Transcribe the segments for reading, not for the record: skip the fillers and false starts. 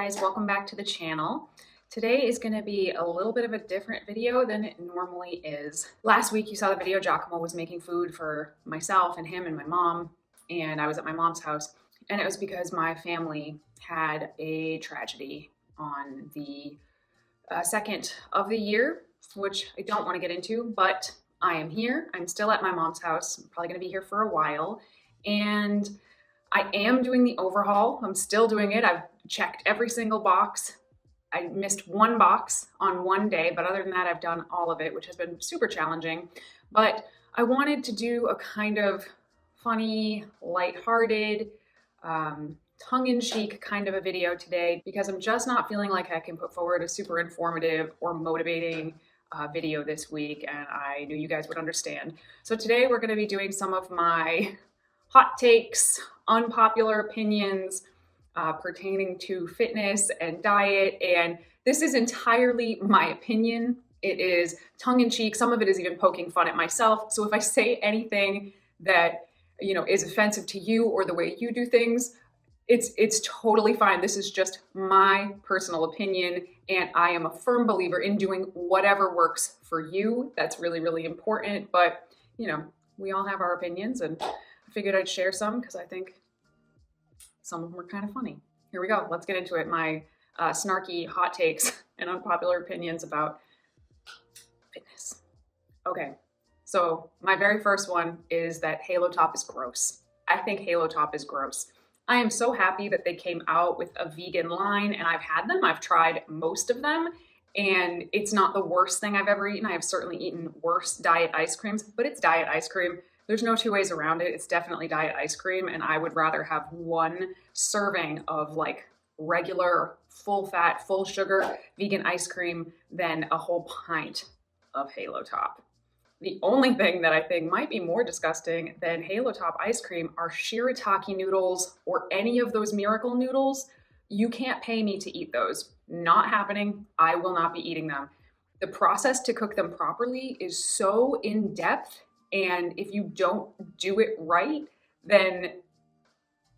guys, welcome back to the channel. Today is going to be a little bit of a different video than it normally is. Last week you saw the video Giacomo was making food for myself and him and my mom, and I was at my mom's house, and it was because my family had a tragedy on the second of the year, which I don't want to get into, but I am here. I'm still at my mom's house. I'm probably going to be here for a while, and I am doing the overhaul. I'm still doing it. I've checked every single box. I missed one box on one day, but other than that, I've done all of it, which has been super challenging. But I wanted to do a kind of funny, lighthearted, tongue-in-cheek kind of a video today because I'm just not feeling like I can put forward a super informative or motivating video this week, and I knew you guys would understand. So today we're going to be doing some of my hot takes, unpopular opinions pertaining to fitness and diet. And this is entirely my opinion. It is tongue-in-cheek. Some of it is even poking fun at myself. So if I say anything that, is offensive to you or the way you do things, it's totally fine. This is just my personal opinion. And I am a firm believer in doing whatever works for you. That's really, really important. But, we all have our opinions, and I figured I'd share some because I think some of them are kind of funny. Here we go. Let's get into it. My snarky hot takes and unpopular opinions about fitness. Okay, so my very first one is that Halo Top is gross. I think Halo Top is gross. I am so happy that they came out with a vegan line, and I've had them. I've tried most of them, and it's not the worst thing I've ever eaten. I have certainly eaten worse diet ice creams, but it's diet ice cream. There's no two ways around it. It's definitely diet ice cream, and I would rather have one serving of like regular, full fat, full sugar vegan ice cream than a whole pint of Halo Top. The only thing that I think might be more disgusting than Halo Top ice cream are shirataki noodles or any of those miracle noodles. You can't pay me to eat those. Not happening. I will not be eating them. The process to cook them properly is so in-depth, and if you don't do it right, then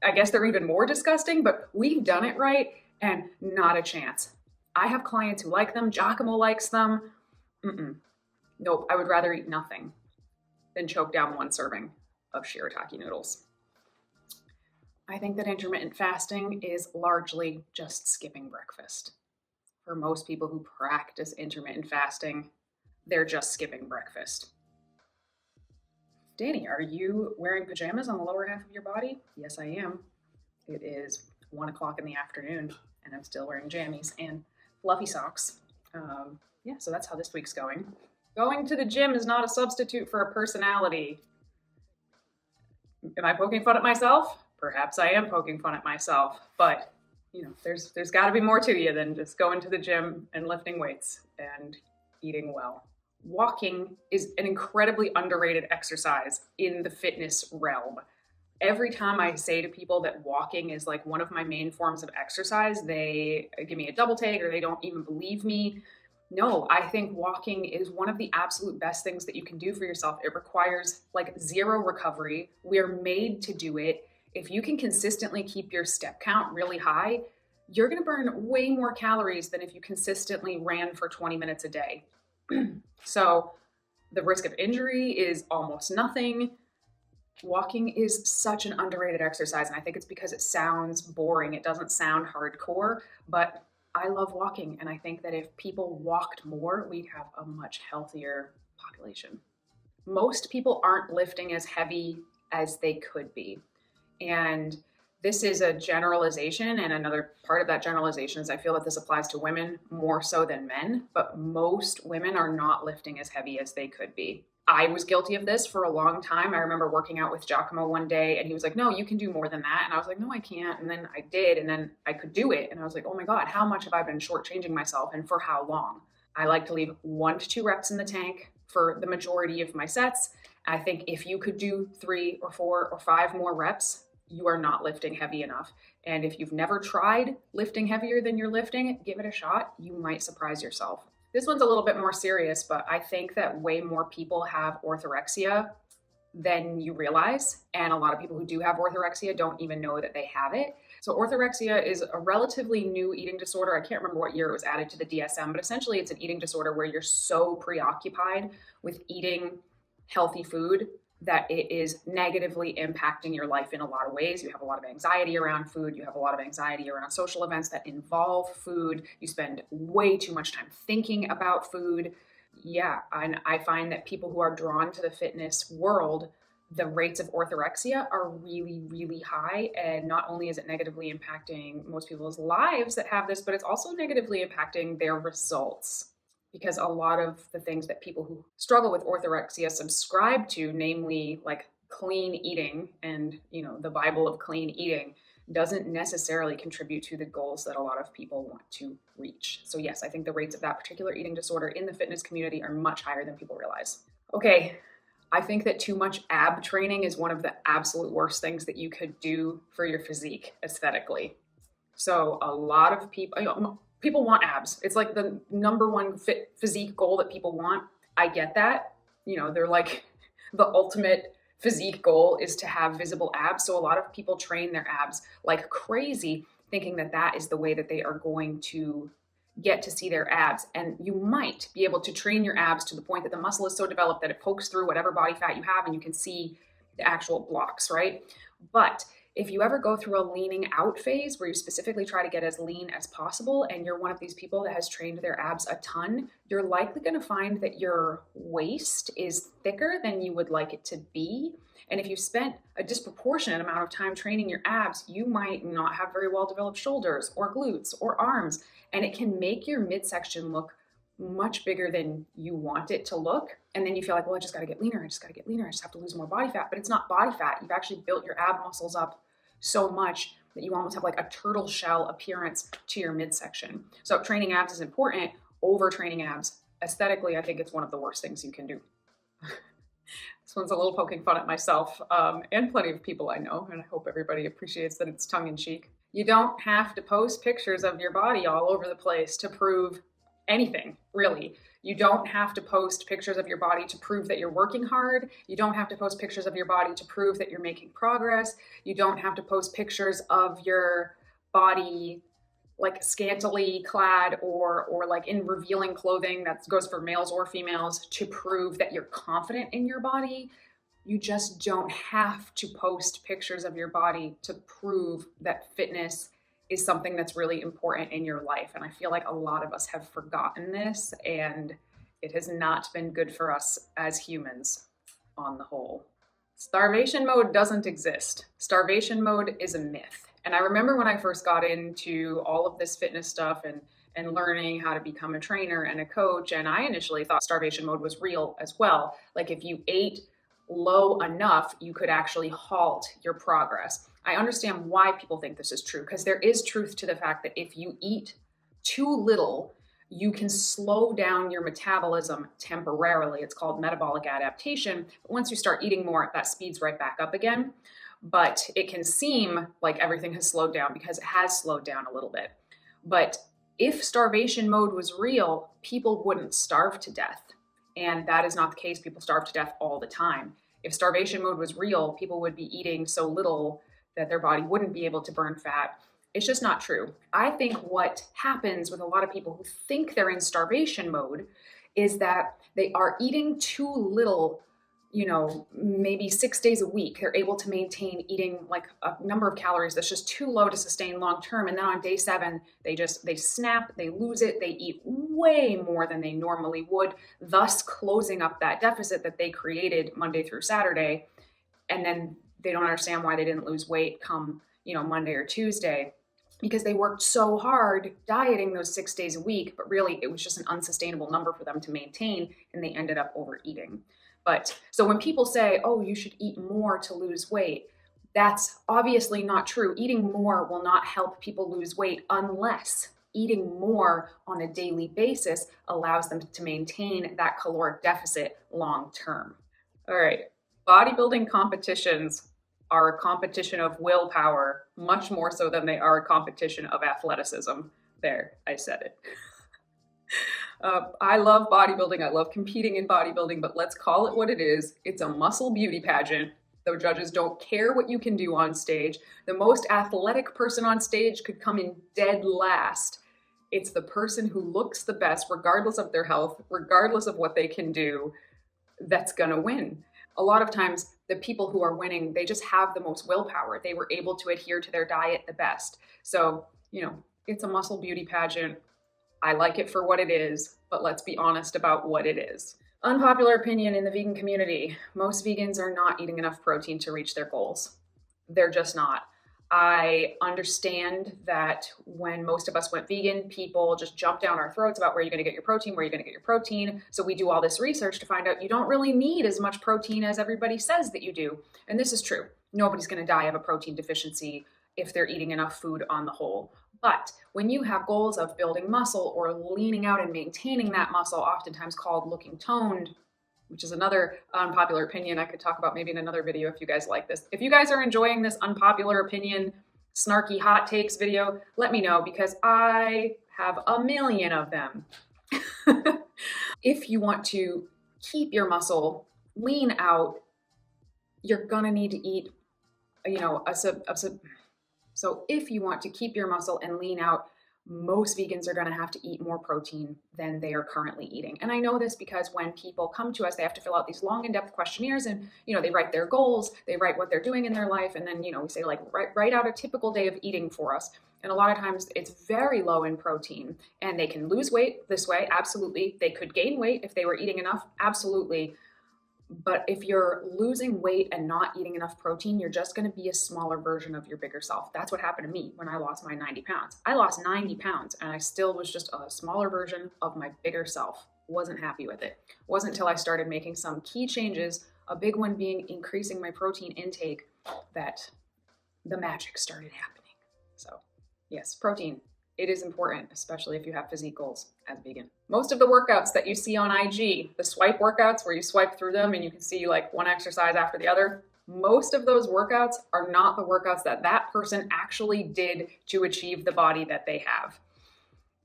I guess they're even more disgusting, but we've done it right and not a chance. I have clients who like them. Giacomo likes them. Nope, I would rather eat nothing than choke down one serving of shirataki noodles. I think that intermittent fasting is largely just skipping breakfast. For most people who practice intermittent fasting, they're just skipping breakfast. Danny, are you wearing pajamas on the lower half of your body? Yes, I am. It is 1 o'clock in the afternoon, and I'm still wearing jammies and fluffy socks. So that's how this week's going. Going to the gym is not a substitute for a personality. Am I poking fun at myself? Perhaps I am poking fun at myself, but there's got to be more to you than just going to the gym and lifting weights and eating well. Walking is an incredibly underrated exercise in the fitness realm. Every time I say to people that walking is like one of my main forms of exercise, they give me a double take or they don't even believe me. No, I think walking is one of the absolute best things that you can do for yourself. It requires like zero recovery. We're made to do it. If you can consistently keep your step count really high, you're going to burn way more calories than if you consistently ran for 20 minutes a day. So the risk of injury is almost nothing. Walking is such an underrated exercise, and I think it's because it sounds boring. It doesn't sound hardcore, but I love walking, and I think that if people walked more, we'd have a much healthier population. Most people aren't lifting as heavy as they could be, and this is a generalization, and another part of that generalization is I feel that this applies to women more so than men, but most women are not lifting as heavy as they could be. I was guilty of this for a long time. I remember working out with Giacomo one day, and he was like, no, you can do more than that. And I was like, no, I can't. And then I did, and then I could do it. And I was like, oh my God, how much have I been shortchanging myself, and for how long? I like to leave 1 to 2 reps in the tank for the majority of my sets. I think if you could do 3 or 4 or 5 more reps, you are not lifting heavy enough. And if you've never tried lifting heavier than you're lifting, give it a shot. You might surprise yourself. This one's a little bit more serious, but I think that way more people have orthorexia than you realize. And a lot of people who do have orthorexia don't even know that they have it. So orthorexia is a relatively new eating disorder. I can't remember what year it was added to the DSM, but essentially it's an eating disorder where you're so preoccupied with eating healthy food that it is negatively impacting your life in a lot of ways. You have a lot of anxiety around food. You have a lot of anxiety around social events that involve food. You spend way too much time thinking about food. Yeah, and I find that people who are drawn to the fitness world, the rates of orthorexia are really, really high. And not only is it negatively impacting most people's lives that have this, but it's also negatively impacting their results. Because a lot of the things that people who struggle with orthorexia subscribe to, namely like clean eating and, the Bible of clean eating, doesn't necessarily contribute to the goals that a lot of people want to reach. So yes, I think the rates of that particular eating disorder in the fitness community are much higher than people realize. Okay, I think that too much ab training is one of the absolute worst things that you could do for your physique aesthetically. So a lot of people want abs. It's like the number one physique goal that people want. I get that. They're like the ultimate physique goal is to have visible abs. So a lot of people train their abs like crazy, thinking that that is the way that they are going to get to see their abs. And you might be able to train your abs to the point that the muscle is so developed that it pokes through whatever body fat you have and you can see the actual blocks, right? But if you ever go through a leaning out phase where you specifically try to get as lean as possible and you're one of these people that has trained their abs a ton, you're likely going to find that your waist is thicker than you would like it to be. And if you spent a disproportionate amount of time training your abs, you might not have very well developed shoulders or glutes or arms. And it can make your midsection look much bigger than you want it to look. And then you feel like, well, I just got to get leaner. I just got to get leaner. I just have to lose more body fat. But it's not body fat. You've actually built your ab muscles up so much that you almost have like a turtle shell appearance to your midsection. So training abs is important. Overtraining abs, aesthetically, I think it's one of the worst things you can do. This one's a little poking fun at myself and plenty of people I know, and I hope everybody appreciates that it's tongue in cheek. You don't have to post pictures of your body all over the place to prove anything, really. You don't have to post pictures of your body to prove that you're working hard. You don't have to post pictures of your body to prove that you're making progress. You don't have to post pictures of your body like scantily clad or like in revealing clothing that goes for males or females to prove that you're confident in your body. You just don't have to post pictures of your body to prove that fitness is something that's really important in your life. And I feel like a lot of us have forgotten this, and it has not been good for us as humans on the whole. Starvation mode doesn't exist. Starvation mode is a myth. And I remember when I first got into all of this fitness stuff and learning how to become a trainer and a coach, and I initially thought starvation mode was real as well. Like if you ate low enough, you could actually halt your progress. I understand why people think this is true, because there is truth to the fact that if you eat too little, you can slow down your metabolism temporarily. It's called metabolic adaptation. But once you start eating more, that speeds right back up again. But it can seem like everything has slowed down because it has slowed down a little bit. But if starvation mode was real, people wouldn't starve to death. And that is not the case. People starve to death all the time. If starvation mode was real, people would be eating so little that their body wouldn't be able to burn fat. It's just not true. I think what happens with a lot of people who think they're in starvation mode is that they are eating too little, maybe 6 days a week. They're able to maintain eating like a number of calories that's just too low to sustain long term. And then on day 7, they snap, they lose it, they eat way more than they normally would, thus closing up that deficit that they created Monday through Saturday. And then they don't understand why they didn't lose weight come, Monday or Tuesday, because they worked so hard dieting those 6 days a week, but really it was just an unsustainable number for them to maintain, and they ended up overeating. But so when people say, oh, you should eat more to lose weight, that's obviously not true. Eating more will not help people lose weight unless eating more on a daily basis allows them to maintain that caloric deficit long term. All right, bodybuilding competitions are a competition of willpower, much more so than they are a competition of athleticism. There, I said it. I love bodybuilding. I love competing in bodybuilding, but let's call it what it is. It's a muscle beauty pageant. The judges don't care what you can do on stage. The most athletic person on stage could come in dead last. It's the person who looks the best, regardless of their health, regardless of what they can do, that's gonna win. A lot of times, the people who are winning, they just have the most willpower. They were able to adhere to their diet the best. So, it's a muscle beauty pageant. I like it for what it is, but let's be honest about what it is. Unpopular opinion in the vegan community. Most vegans are not eating enough protein to reach their goals. They're just not. I understand that when most of us went vegan, people just jumped down our throats about where you're going to get your protein, where you're going to get your protein. So we do all this research to find out you don't really need as much protein as everybody says that you do. And this is true. Nobody's going to die of a protein deficiency if they're eating enough food on the whole. But when you have goals of building muscle or leaning out and maintaining that muscle, oftentimes called looking toned, which is another unpopular opinion I could talk about maybe in another video if you guys like this. If you guys are enjoying this unpopular opinion, snarky hot takes video, let me know because I have a million of them. If you want to keep your muscle lean out, you're gonna need to eat, so if you want to keep your muscle and lean out, most vegans are going to have to eat more protein than they are currently eating. And I know this because when people come to us, they have to fill out these long in-depth questionnaires and, they write their goals, they write what they're doing in their life. And then, we say like, write out a typical day of eating for us. And a lot of times it's very low in protein and they can lose weight this way. Absolutely. They could gain weight if they were eating enough. Absolutely. But if you're losing weight and not eating enough protein, you're just going to be a smaller version of your bigger self. That's what happened to me when I lost my 90 pounds. I lost 90 pounds and I still was just a smaller version of my bigger self. Wasn't happy with it. Wasn't until I started making some key changes, a big one being increasing my protein intake, that the magic started happening. So yes, protein. It is important, especially if you have physique goals as vegan. Most of the workouts that you see on IG, the swipe workouts where you swipe through them and you can see like one exercise after the other, most of those workouts are not the workouts that person actually did to achieve the body that they have.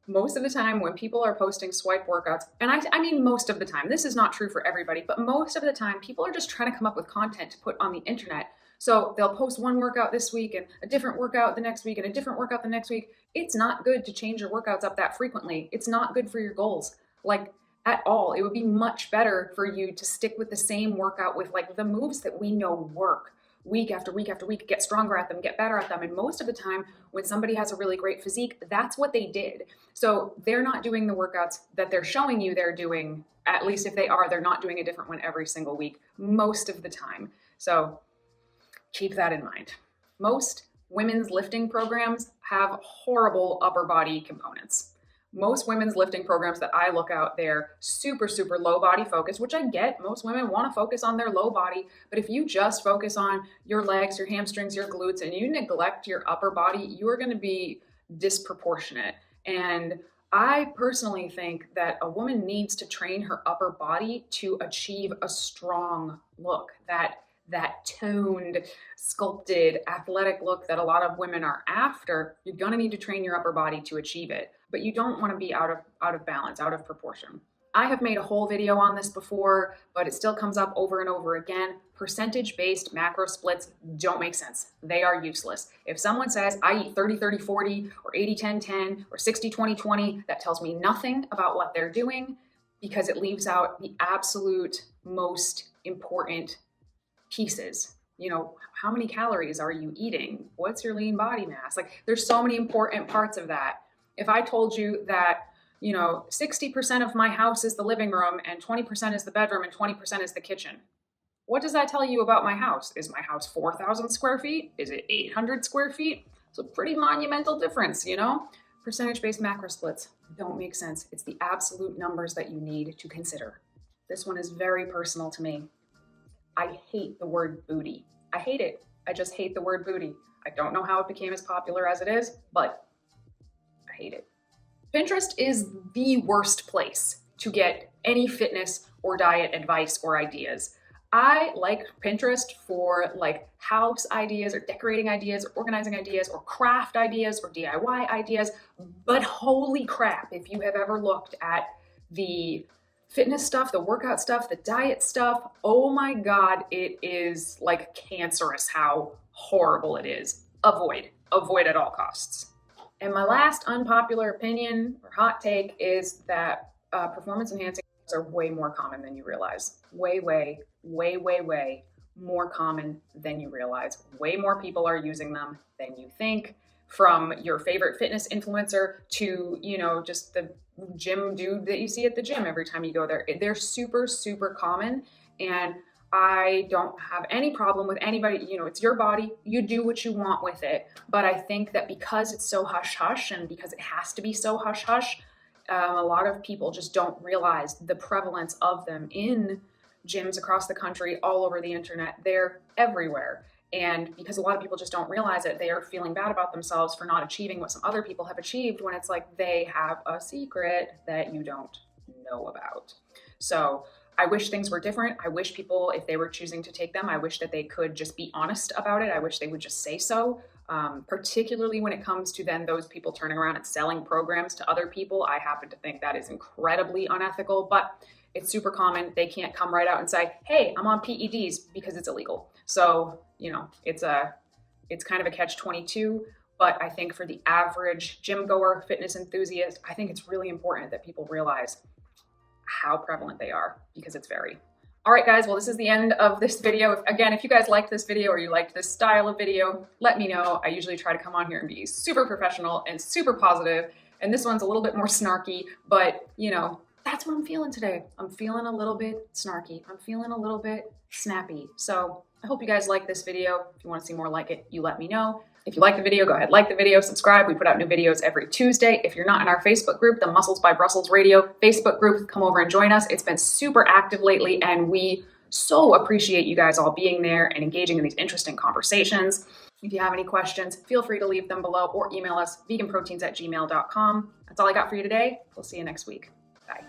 Most of the time when people are posting swipe workouts, and I mean most of the time, this is not true for everybody, but most of the time people are just trying to come up with content to put on the internet. So they'll post one workout this week and a different workout the next week and a different workout the next week. It's not good to change your workouts up that frequently. It's not good for your goals, like at all. It would be much better for you to stick with the same workout with like the moves that we know work week after week after week, get stronger at them, get better at them. And most of the time when somebody has a really great physique, that's what they did. So they're not doing the workouts that they're showing you they're doing. At least if they are, they're not doing a different one every single week, most of the time. So keep that in mind. Most women's lifting programs have horrible upper body components. Most women's lifting programs that I look out, they're super, super low body focus, which I get. Most women want to focus on their low body. But if you just focus on your legs, your hamstrings, your glutes, and you neglect your upper body, you are going to be disproportionate. And I personally think that a woman needs to train her upper body to achieve a strong look, that toned, sculpted, athletic look that a lot of women are after. You're gonna need to train your upper body to achieve it, but you don't wanna be out of balance, out of proportion. I have made a whole video on this before, but it still comes up over and over again. Percentage-based macro splits don't make sense. They are useless. If someone says, I eat 30-30-40, or 80-10-10, or 60-20-20, that tells me nothing about what they're doing because it leaves out the absolute most important pieces. How many calories are you eating? What's your lean body mass? Like, there's so many important parts of that. If I told you that, 60% of my house is the living room and 20% is the bedroom and 20% is the kitchen, what does that tell you about my house? Is my house 4,000 square feet? Is it 800 square feet? It's a pretty monumental difference, Percentage-based macro splits don't make sense. It's the absolute numbers that you need to consider. This one is very personal to me. I hate the word booty. I hate it. I just hate the word booty. I don't know how it became as popular as it is, but I hate it. Pinterest is the worst place to get any fitness or diet advice or ideas. I like Pinterest for like house ideas or decorating ideas or organizing ideas or craft ideas or DIY ideas, but holy crap, if you have ever looked at the fitness stuff, the workout stuff, the diet stuff, oh my God, it is like cancerous how horrible it is. Avoid at all costs. And my last unpopular opinion or hot take is that performance enhancing are way more common than you realize. Way more common than you realize. Way more people are using them than you think. From your favorite fitness influencer to, you know, just the gym dude that you see at the gym every time you go there. They're super, super common. And I don't have any problem with anybody, you know, it's your body, you do what you want with it. But I think that because it's so hush hush and because it has to be so hush hush, a lot of people just don't realize the prevalence of them in gyms across the country, all over the internet. They're everywhere. And because a lot of people just don't realize it, they are feeling bad about themselves for not achieving what some other people have achieved when it's like they have a secret that you don't know about. So I wish things were different. I wish people, if they were choosing to take them, I wish that they could just be honest about it. I wish they would just say so, particularly when it comes to then those people turning around and selling programs to other people. I happen to think that is incredibly unethical, but it's super common. They can't come right out and say, hey, I'm on PEDs, because it's illegal. So, you know, it's kind of a catch-22, but I think for the average gym goer, fitness enthusiast, I think it's really important that people realize how prevalent they are, because it's very. All right, guys, well, this is the end of this video. Again, if you guys liked this video or you liked this style of video, let me know. I usually try to come on here and be super professional and super positive, and this one's a little bit more snarky, but, you know, that's what I'm feeling today. I'm feeling a little bit snarky. I'm feeling a little bit snappy. So I hope you guys like this video. If you want to see more like it, you let me know. If you like the video, go ahead, like the video, subscribe. We put out new videos every Tuesday. If you're not in our Facebook group, the Muscles by Brussels Radio Facebook group, come over and join us. It's been super active lately, and we so appreciate you guys all being there and engaging in these interesting conversations. If you have any questions, feel free to leave them below or email us, veganproteins@gmail.com. That's all I got for you today. We'll see you next week. Bye.